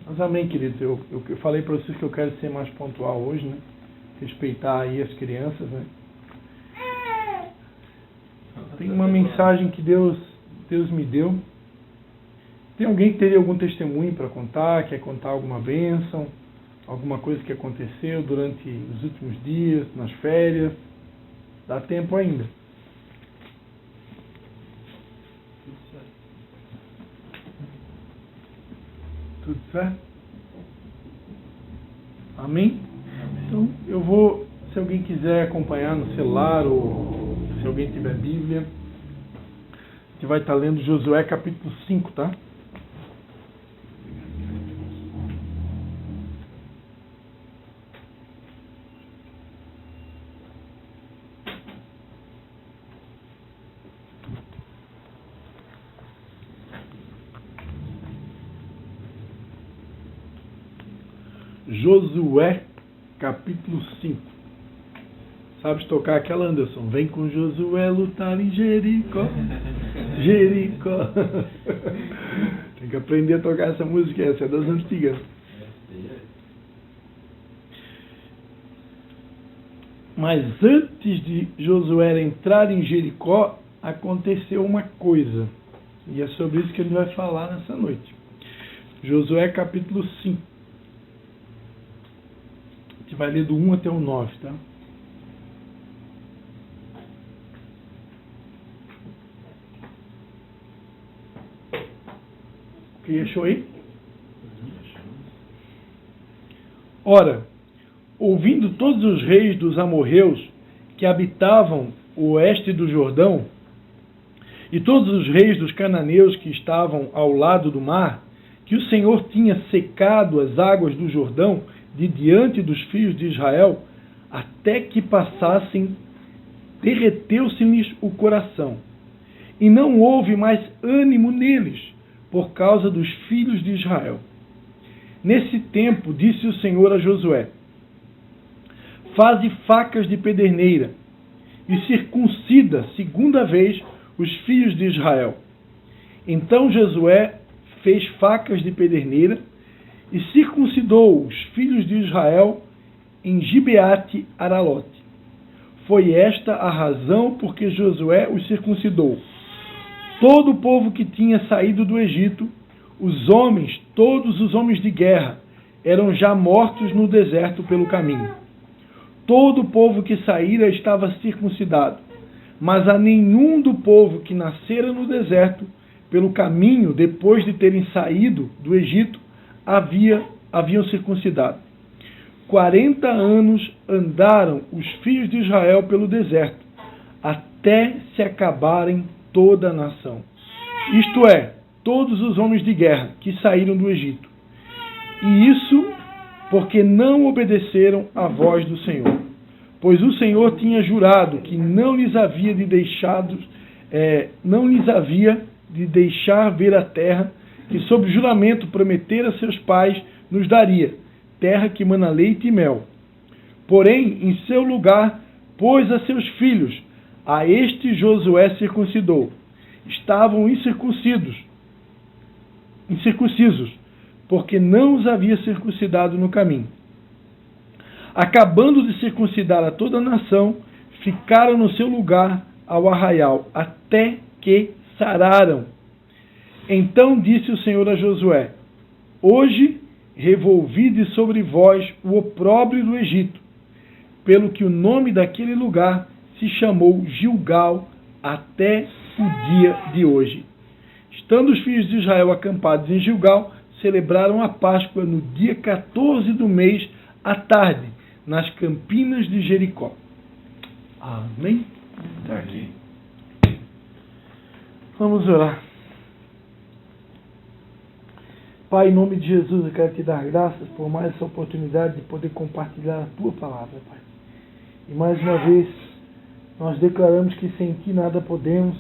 Mas amém, queridos. Eu falei para vocês que eu quero ser mais pontual hoje, né? Respeitar aí as crianças, né? Tem uma mensagem que Deus me deu. Tem alguém que teria algum testemunho para contar, quer contar alguma bênção, alguma coisa que aconteceu durante os últimos dias, nas férias? Dá tempo ainda. Tudo certo? Amém? Então, eu vou, se alguém quiser acompanhar no celular ou se alguém tiver Bíblia, a gente vai estar lendo Josué capítulo 5, tá? Josué capítulo 5. Sabes tocar aquela, Anderson? Vem com Josué lutar em Jericó. Jericó. Tem que aprender a tocar essa música, essa é das antigas. Mas antes de Josué entrar em Jericó, aconteceu uma coisa. E é sobre isso que ele vai falar nessa noite. Josué capítulo 5. A gente vai ler do 1 até o 9, tá? Quem achou aí? Ora, ouvindo todos os reis dos amorreus que habitavam o oeste do Jordão, e todos os reis dos cananeus que estavam ao lado do mar, que o Senhor tinha secado as águas do Jordão de diante dos filhos de Israel, até que passassem, derreteu-se-lhes o coração, e não houve mais ânimo neles, por causa dos filhos de Israel. Nesse tempo, disse o Senhor a Josué: faze facas de pederneira, e circuncida segunda vez os filhos de Israel. Então Josué fez facas de pederneira, e circuncidou os filhos de Israel em Gibeate Aralote. Foi esta a razão por que Josué os circuncidou. Todo o povo que tinha saído do Egito, os homens, todos os homens de guerra, eram já mortos no deserto pelo caminho. Todo o povo que saíra estava circuncidado, mas a nenhum do povo que nascera no deserto pelo caminho, depois de terem saído do Egito, haviam circuncidado. 40 anos andaram os filhos de Israel pelo deserto, até se acabarem toda a nação. Isto é, todos os homens de guerra que saíram do Egito. E isso porque não obedeceram à voz do Senhor. Pois o Senhor tinha jurado que não lhes havia de deixar ver a terra que sob juramento prometera a seus pais nos daria, terra que mana leite e mel. Porém, em seu lugar, pôs a seus filhos, a este Josué circuncidou. Estavam incircuncisos, porque não os havia circuncidado no caminho. Acabando de circuncidar a toda a nação, ficaram no seu lugar ao arraial, até que sararam. Então disse o Senhor a Josué: hoje revolvi sobre vós o opróbrio do Egito, pelo que o nome daquele lugar se chamou Gilgal até o dia de hoje. Estando os filhos de Israel acampados em Gilgal, celebraram a Páscoa no dia 14 do mês, à tarde, nas campinas de Jericó. Amém? Está aqui. Vamos orar. Pai, em nome de Jesus, eu quero te dar graças por mais essa oportunidade de poder compartilhar a tua palavra, Pai. E mais uma vez, nós declaramos que sem ti nada podemos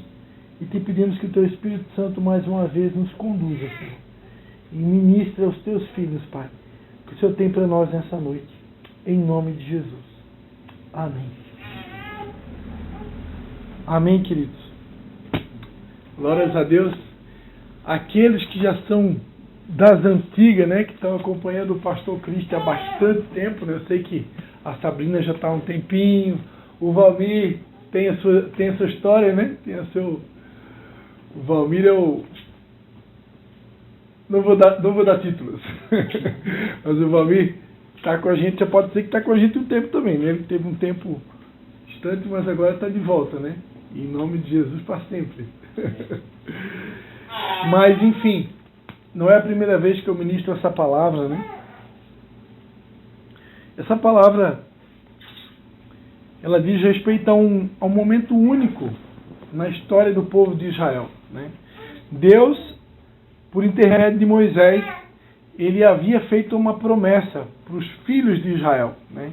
e te pedimos que o teu Espírito Santo mais uma vez nos conduza, Senhor. E ministre aos teus filhos, Pai, o que o Senhor tem para nós nessa noite. Em nome de Jesus. Amém. Amém, queridos. Glórias a Deus. Aqueles que já são das antigas, né, que estão acompanhando o pastor Cristo há bastante tempo, né? Eu sei que a Sabrina já está há um tempinho, o Valmir tem a sua história, né? O Valmir é o... Não vou dar títulos. Mas o Valmir está com a gente, já pode ser que está com a gente um tempo também, né? Ele teve um tempo distante, mas agora está de volta, né? Em nome de Jesus para sempre. Mas, enfim, não é a primeira vez que eu ministro essa palavra, né? Essa palavra, ela diz respeito a um momento único na história do povo de Israel, né? Deus, por intermédio de Moisés, ele havia feito uma promessa para os filhos de Israel, né?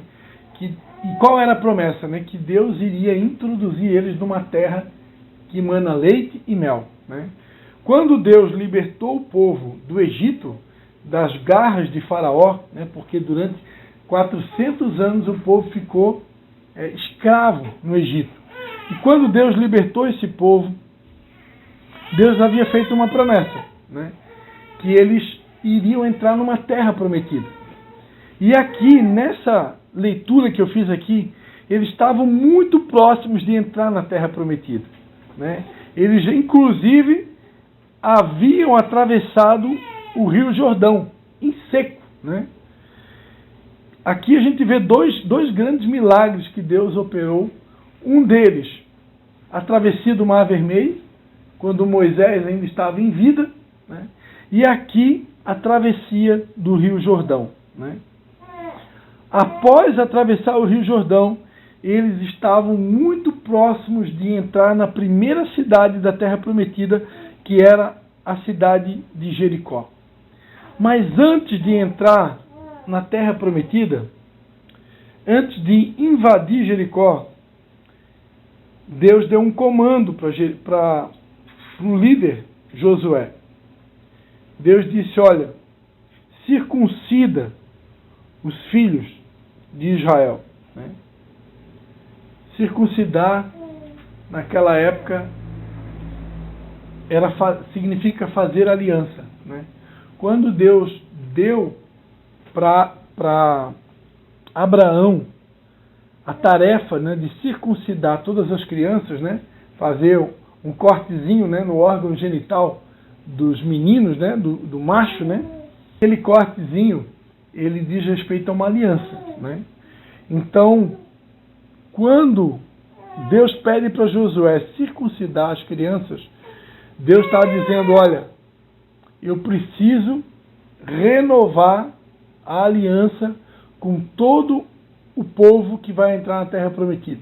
E qual era a promessa? Né? Que Deus iria introduzir eles numa terra que emana leite e mel, né? Quando Deus libertou o povo do Egito, das garras de Faraó, né? Porque durante 400 anos o povo ficou escravo no Egito. E quando Deus libertou esse povo, Deus havia feito uma promessa, né? Que eles iriam entrar numa terra prometida. E aqui, nessa leitura que eu fiz aqui, eles estavam muito próximos de entrar na terra prometida, né? Eles, inclusive, haviam atravessado o Rio Jordão, em seco, né? Aqui a gente vê dois grandes milagres que Deus operou. Um deles, a travessia do Mar Vermelho, quando Moisés ainda estava em vida, né? E aqui, a travessia do Rio Jordão, né? Após atravessar o Rio Jordão, eles estavam muito próximos de entrar na primeira cidade da Terra Prometida, que era a cidade de Jericó. Mas antes de entrar na Terra Prometida, antes de invadir Jericó, Deus deu um comando para o líder Josué. Deus disse, olha, circuncida os filhos de Israel, né? Circuncidar, naquela época, significa fazer aliança, né? Quando Deus deu para Abraão a tarefa, né, de circuncidar todas as crianças, né? Fazer um cortezinho, né, no órgão genital dos meninos, né, do macho, né? Aquele cortezinho, ele diz respeito a uma aliança, né? Então, quando Deus pede para Josué circuncidar as crianças, Deus está dizendo, olha, eu preciso renovar a aliança com todo o povo que vai entrar na Terra Prometida.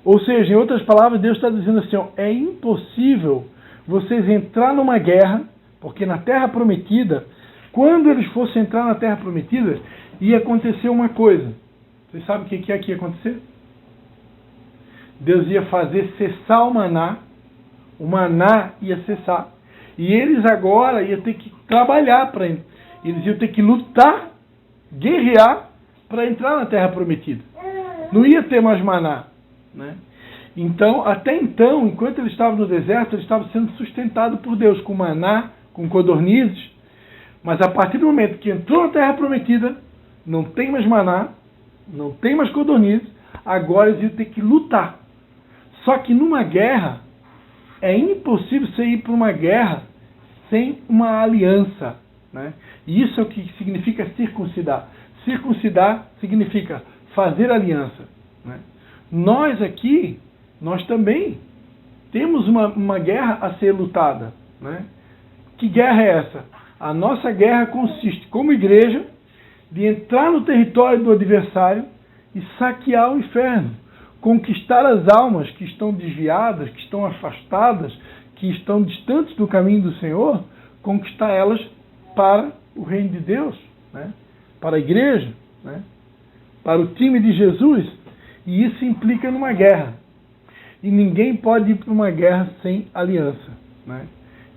Ou seja, em outras palavras, Deus está dizendo assim, ó, é impossível vocês entrar numa guerra, porque na Terra Prometida, quando eles fossem entrar na Terra Prometida, ia acontecer uma coisa. Vocês sabem o que é que ia acontecer? Deus ia fazer cessar o maná ia cessar. E eles agora iam ter que trabalhar, eles iam ter que lutar, guerrear, para entrar na Terra Prometida. Não ia ter mais maná, né? Então, até então, enquanto eles estavam no deserto, eles estavam sendo sustentados por Deus com maná, com codornizes. Mas a partir do momento que entrou na Terra Prometida, não tem mais maná, não tem mais codornizes, agora eles iam ter que lutar. Só que numa guerra, é impossível você ir para uma guerra sem uma aliança, né? E isso é o que significa circuncidar. Circuncidar significa fazer aliança, né? Nós aqui, nós também temos uma guerra a ser lutada, né? Que guerra é essa? A nossa guerra consiste, como igreja, de entrar no território do adversário e saquear o inferno, conquistar as almas que estão desviadas, que estão afastadas, que estão distantes do caminho do Senhor, conquistar elas para o reino de Deus, né? Para a igreja, né? Para o time de Jesus. E isso implica numa guerra. E ninguém pode ir para uma guerra sem aliança, né?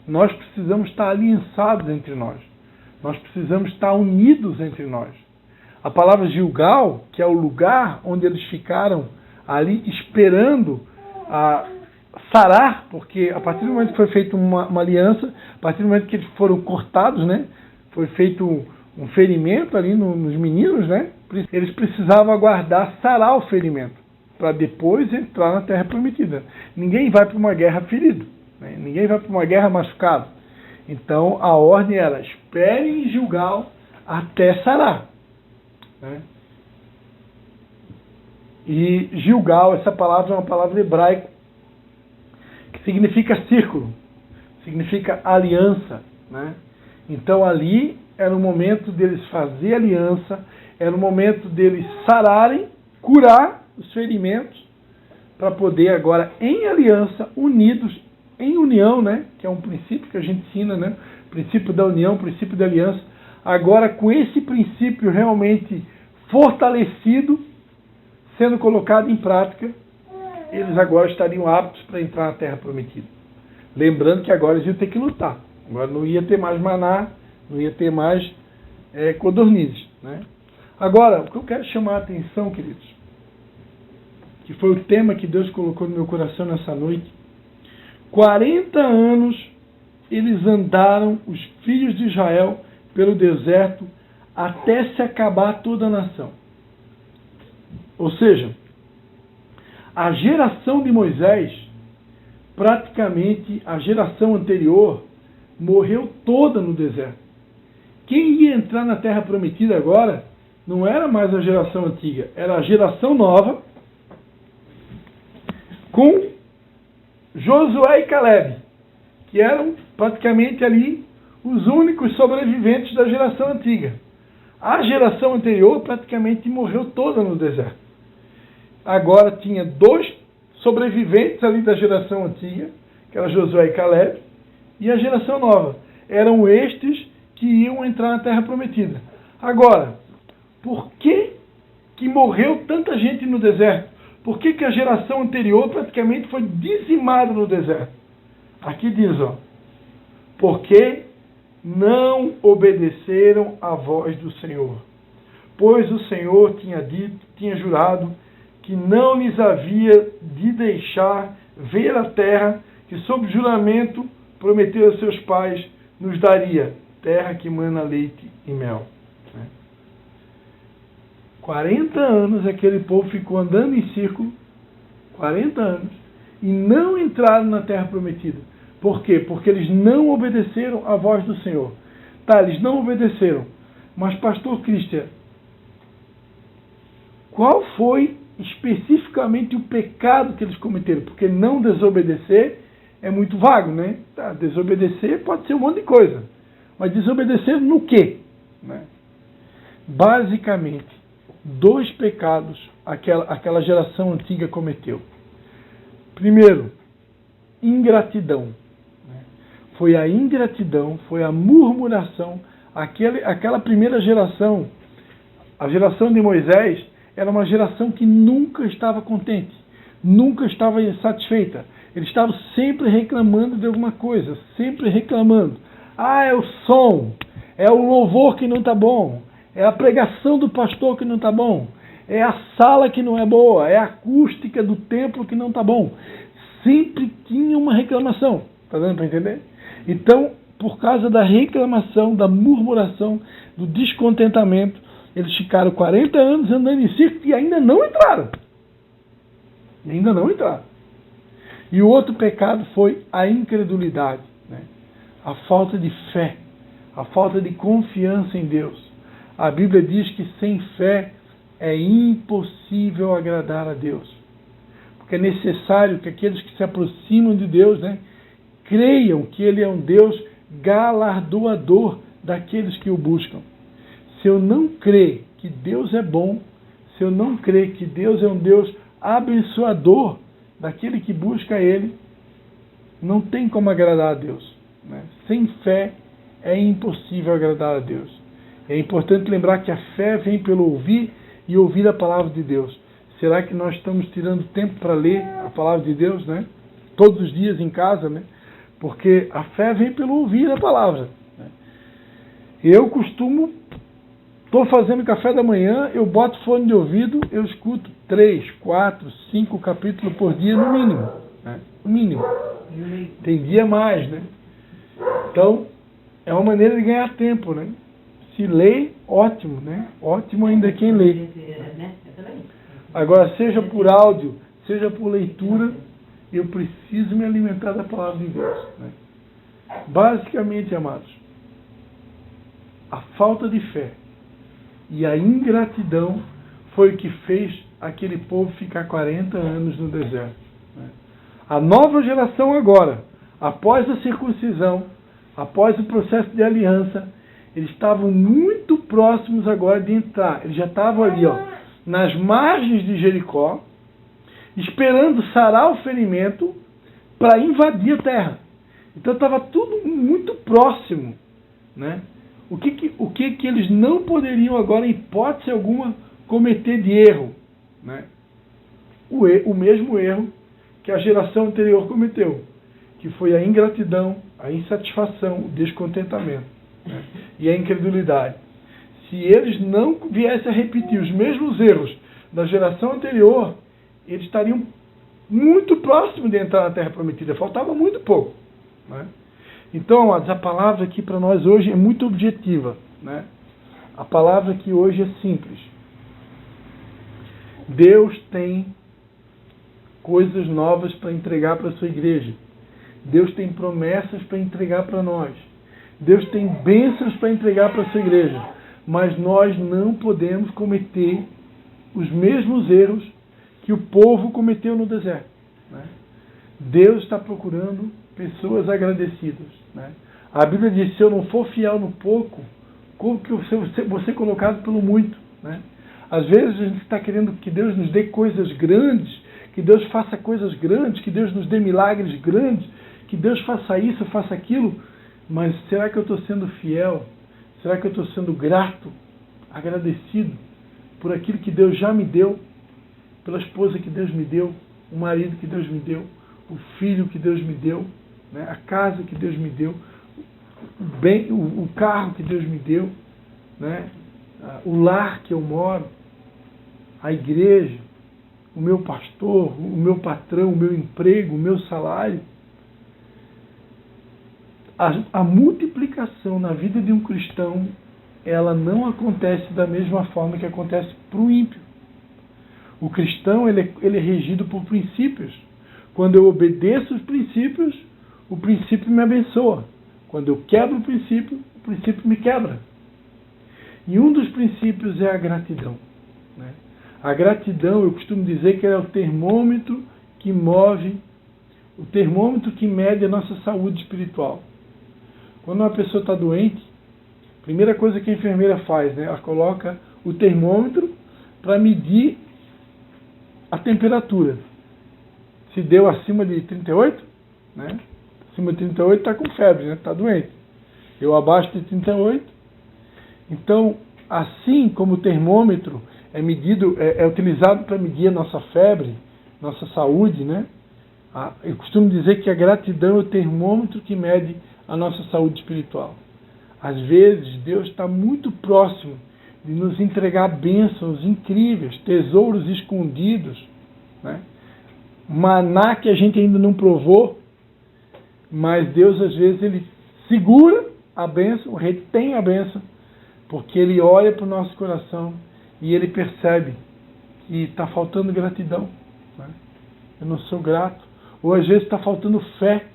Nós precisamos estar aliançados entre nós. Nós precisamos estar unidos entre nós. A palavra Gilgal, que é o lugar onde eles ficaram ali esperando sarar, porque a partir do momento que foi feita uma aliança, a partir do momento que eles foram cortados, né, foi feito um ferimento ali nos meninos, né? Eles precisavam aguardar sarar o ferimento para depois entrar na Terra Prometida. Ninguém vai para uma guerra ferido, né? Ninguém vai para uma guerra machucado. Então a ordem era: esperem em Gilgal até sarar, né? E Gilgal, essa palavra é uma palavra hebraica que significa círculo, significa aliança, né? Então ali era o momento deles fazer aliança, era o momento deles sararem, curar os ferimentos, para poder agora, em aliança, unidos, em união, né? Que é um princípio que a gente ensina, né? Princípio da união, princípio da aliança. Agora, com esse princípio realmente fortalecido, sendo colocado em prática, eles agora estariam aptos para entrar na Terra Prometida. Lembrando que agora eles iam ter que lutar. Agora não ia ter mais maná, não ia ter mais codornizes, né? Agora, o que eu quero chamar a atenção, queridos, que foi o tema que Deus colocou no meu coração nessa noite. 40 anos eles andaram, os filhos de Israel, pelo deserto, até se acabar toda a nação. Ou seja, a geração de Moisés, praticamente a geração anterior, morreu toda no deserto. Quem ia entrar na Terra Prometida agora não era mais a geração antiga, era a geração nova, com Josué e Caleb, que eram praticamente ali os únicos sobreviventes da geração antiga. A geração anterior praticamente morreu toda no deserto. Agora tinha 2 sobreviventes ali da geração antiga, que era Josué e Caleb, e a geração nova. Eram estes que iam entrar na Terra Prometida. Agora, por que morreu tanta gente no deserto? Por que a geração anterior praticamente foi dizimada no deserto? Aqui diz, porque não obedeceram à voz do Senhor. Pois o Senhor tinha jurado que não lhes havia de deixar ver a terra que, sob juramento, prometeu a seus pais, nos daria, terra que mana leite e mel. 40 anos aquele povo ficou andando em círculo, 40 anos, e não entraram na Terra Prometida. Por quê? Porque eles não obedeceram à voz do Senhor. Tá, eles não obedeceram. Mas, pastor Christian, qual foi especificamente o pecado que eles cometeram? Porque não desobedecer é muito vago, né? Tá, desobedecer pode ser um monte de coisa. Mas desobedecer no quê? Né? Basicamente, 2 pecados aquela geração antiga cometeu. Primeiro, ingratidão. Foi a ingratidão, foi a murmuração. Aquela primeira geração, a geração de Moisés, era uma geração que nunca estava contente, nunca estava satisfeita. Eles estavam sempre reclamando de alguma coisa, sempre reclamando. É o som, é o louvor que não está bom, é a pregação do pastor que não está bom, é a sala que não é boa, é a acústica do templo que não está bom. Sempre tinha uma reclamação. Está dando para entender? Então, por causa da reclamação, da murmuração, do descontentamento, eles ficaram 40 anos andando em círculo e ainda não entraram. Ainda não entraram. E o outro pecado foi a incredulidade, né? A falta de fé, a falta de confiança em Deus. A Bíblia diz que sem fé é impossível agradar a Deus. Porque é necessário que aqueles que se aproximam de Deus, né, creiam que Ele é um Deus galardoador daqueles que o buscam. Se eu não crer que Deus é bom, se eu não crer que Deus é um Deus abençoador daquele que busca Ele, não tem como agradar a Deus, né? Sem fé é impossível agradar a Deus. É importante lembrar que a fé vem pelo ouvir e ouvir a palavra de Deus. Será que nós estamos tirando tempo para ler a palavra de Deus, né? Todos os dias em casa, né? Porque a fé vem pelo ouvir a palavra, né? Eu costumo, estou fazendo café da manhã, eu boto fone de ouvido, eu escuto 3, 4, 5 capítulos por dia no mínimo, né? No mínimo. Tem dia mais, né? Então, é uma maneira de ganhar tempo, né? Se lê, ótimo, né? Ótimo ainda quem lê. Agora, seja por áudio, seja por leitura, eu preciso me alimentar da palavra de Deus, né? Basicamente, amados, a falta de fé e a ingratidão foi o que fez aquele povo ficar 40 anos no deserto, né? A nova geração agora, após a circuncisão, após o processo de aliança, eles estavam muito próximos agora de entrar. Eles já estavam ali, nas margens de Jericó, esperando sarar o ferimento para invadir a terra. Então estava tudo muito próximo, né? O que eles não poderiam agora, em hipótese alguma, cometer de erro, né? O mesmo erro que a geração anterior cometeu, que foi a ingratidão, a insatisfação, o descontentamento, né? E a incredulidade. Se eles não viessem a repetir os mesmos erros da geração anterior, eles estariam muito próximos de entrar na Terra Prometida. Faltava muito pouco, né? Então, amados, a palavra aqui para nós hoje é muito objetiva, né? A palavra aqui hoje é simples. Deus tem coisas novas para entregar para a sua igreja. Deus tem promessas para entregar para nós. Deus tem bênçãos para entregar para a sua igreja. Mas nós não podemos cometer os mesmos erros que o povo cometeu no deserto, né? Deus está procurando pessoas agradecidas, né? A Bíblia diz, se eu não for fiel no pouco, como que eu vou ser colocado pelo muito, né? Às vezes a gente está querendo que Deus nos dê coisas grandes, que Deus faça coisas grandes, que Deus nos dê milagres grandes, que Deus faça isso, faça aquilo, mas será que eu estou sendo fiel? Será que eu estou sendo grato, agradecido por aquilo que Deus já me deu, pela esposa que Deus me deu, o marido que Deus me deu, o filho que Deus me deu, né? A casa que Deus me deu, o carro que Deus me deu, né? O lar que eu moro, a igreja, o meu pastor, o meu patrão, o meu emprego, o meu salário. A multiplicação na vida de um cristão, ela não acontece da mesma forma que acontece para o ímpio. O cristão ele é regido por princípios. Quando eu obedeço os princípios, o princípio me abençoa. Quando eu quebro o princípio me quebra. E um dos princípios é a gratidão, né? A gratidão, eu costumo dizer que é o termômetro que move, o termômetro que mede a nossa saúde espiritual. Quando uma pessoa está doente, a primeira coisa que a enfermeira faz, né? Ela coloca o termômetro para medir a temperatura. Se deu acima de 38, né? Acima de 38 está com febre, né? Está doente. Eu abaixo de 38. Então, assim como o termômetro é utilizado para medir a nossa febre, nossa saúde, né? Eu costumo dizer que a gratidão é o termômetro que mede a nossa saúde espiritual. Às vezes, Deus está muito próximo de nos entregar bênçãos incríveis, tesouros escondidos, né? Maná que a gente ainda não provou, mas Deus, às vezes, Ele segura a bênção, retém a bênção, porque Ele olha para o nosso coração e Ele percebe que está faltando gratidão, né? Eu não sou grato. Ou às vezes está faltando fé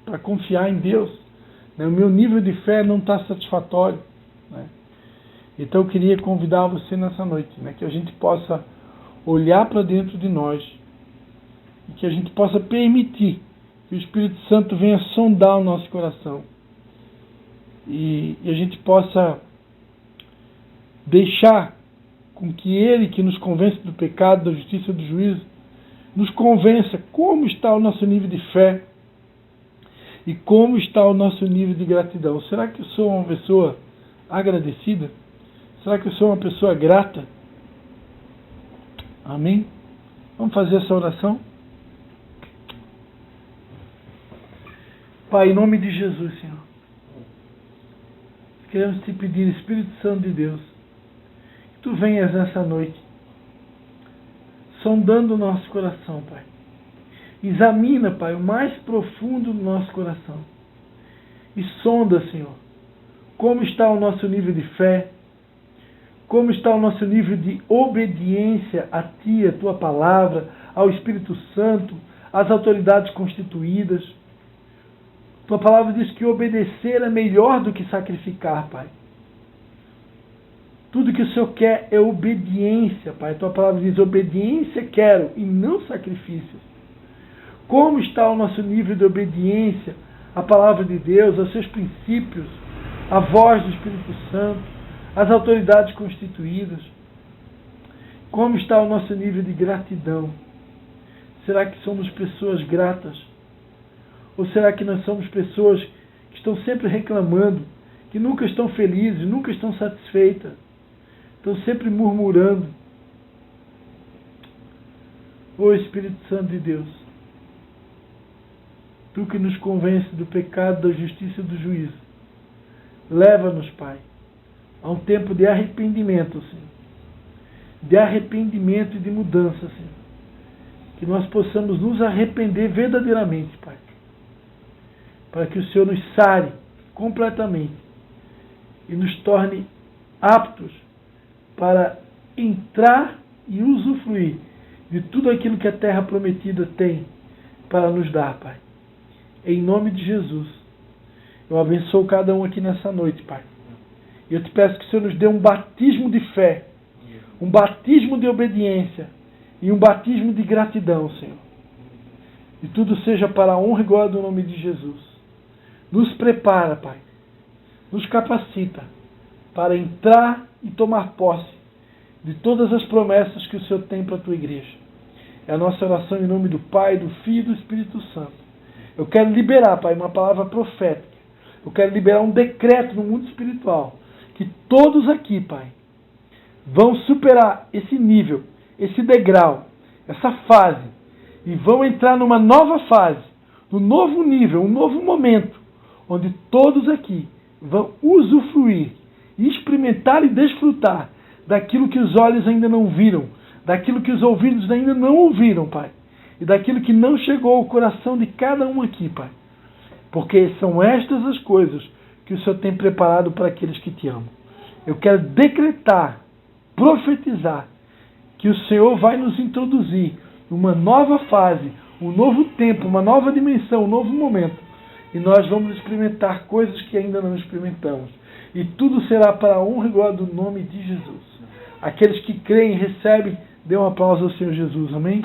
para confiar em Deus, né? O meu nível de fé não está satisfatório, né? Então eu queria convidar você nessa noite, né? Que a gente possa olhar para dentro de nós e que a gente possa permitir que o Espírito Santo venha sondar o nosso coração e a gente possa deixar com que Ele, que nos convence do pecado, da justiça e do juízo, nos convença como está o nosso nível de fé e como está o nosso nível de gratidão. Será que eu sou uma pessoa agradecida? Será que eu sou uma pessoa grata? Amém? Vamos fazer essa oração? Pai, em nome de Jesus, Senhor, queremos te pedir, Espírito Santo de Deus, que tu venhas nessa noite, sondando o nosso coração, Pai. Examina, Pai, o mais profundo do nosso coração. E sonda, Senhor, como está o nosso nível de fé, como está o nosso nível de obediência a Ti, a Tua palavra, ao Espírito Santo, às autoridades constituídas. Tua palavra diz que obedecer é melhor do que sacrificar, Pai. Tudo que o Senhor quer é obediência, Pai. Tua palavra diz, obediência quero e não sacrifícios. Como está o nosso nível de obediência à palavra de Deus, aos seus princípios, à voz do Espírito Santo, às autoridades constituídas? Como está o nosso nível de gratidão? Será que somos pessoas gratas? Ou será que nós somos pessoas que estão sempre reclamando, que nunca estão felizes, nunca estão satisfeitas, estão sempre murmurando? Ô Espírito Santo de Deus, Tu que nos convence do pecado, da justiça e do juízo, leva-nos, Pai, a um tempo de arrependimento, Senhor. De arrependimento e de mudança, Senhor. Que nós possamos nos arrepender verdadeiramente, Pai. Para que o Senhor nos sare completamente e nos torne aptos para entrar e usufruir de tudo aquilo que a terra prometida tem para nos dar, Pai. Em nome de Jesus, eu abençoo cada um aqui nessa noite, Pai. E eu te peço que o Senhor nos dê um batismo de fé, um batismo de obediência e um batismo de gratidão, Senhor. E tudo seja para a honra e glória do nome de Jesus. Nos prepara, Pai. Nos capacita para entrar e tomar posse de todas as promessas que o Senhor tem para a tua igreja. É a nossa oração em nome do Pai, do Filho e do Espírito Santo. Eu quero liberar, Pai, uma palavra profética. Eu quero liberar um decreto no mundo espiritual. Que todos aqui, Pai, vão superar esse nível, esse degrau, essa fase. E vão entrar numa nova fase, num novo nível, um novo momento. Onde todos aqui vão usufruir, experimentar e desfrutar daquilo que os olhos ainda não viram, daquilo que os ouvidos ainda não ouviram, Pai. E daquilo que não chegou ao coração de cada um aqui, Pai. Porque são estas as coisas que o Senhor tem preparado para aqueles que te amam. Eu quero decretar, profetizar, que o Senhor vai nos introduzir numa nova fase, um novo tempo, uma nova dimensão, um novo momento. E nós vamos experimentar coisas que ainda não experimentamos. E tudo será para a honra e glória do nome de Jesus. Aqueles que creem e recebem, dê um aplauso ao Senhor Jesus. Amém?